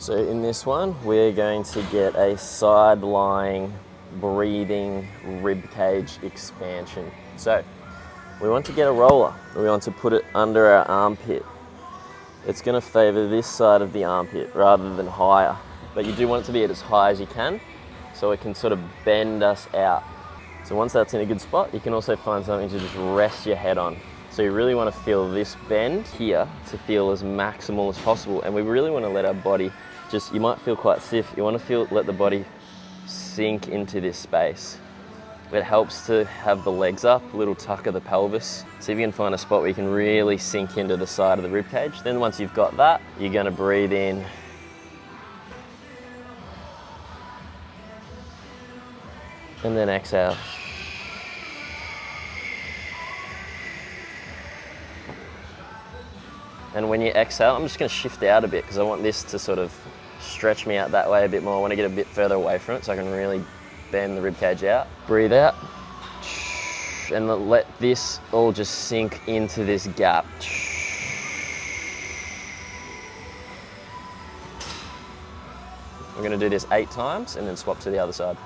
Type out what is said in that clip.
So in this one, we're going to get a side-lying, breathing rib cage expansion. So we want to get a roller. We want to put it under our armpit. It's going to favor this side of the armpit rather than higher. But you do want it to be at as high as you can so it can sort of bend us out. So once that's in a good spot, you can also find something to just rest your head on. So you really want to feel this bend here to feel as maximal as possible. And we really want to let our body just, you might feel quite stiff. You want to let the body sink into this space. It helps to have the legs up, a little tuck of the pelvis. See if you can find a spot where you can really sink into the side of the rib cage. Then once you've got that, you're going to breathe in. And then exhale. And when you exhale, I'm just going to shift out a bit because I want this to sort of stretch me out that way a bit more. I want to get a bit further away from it so I can really bend the rib cage out. Breathe out. And let this all just sink into this gap. We're going to do this 8 times and then swap to the other side.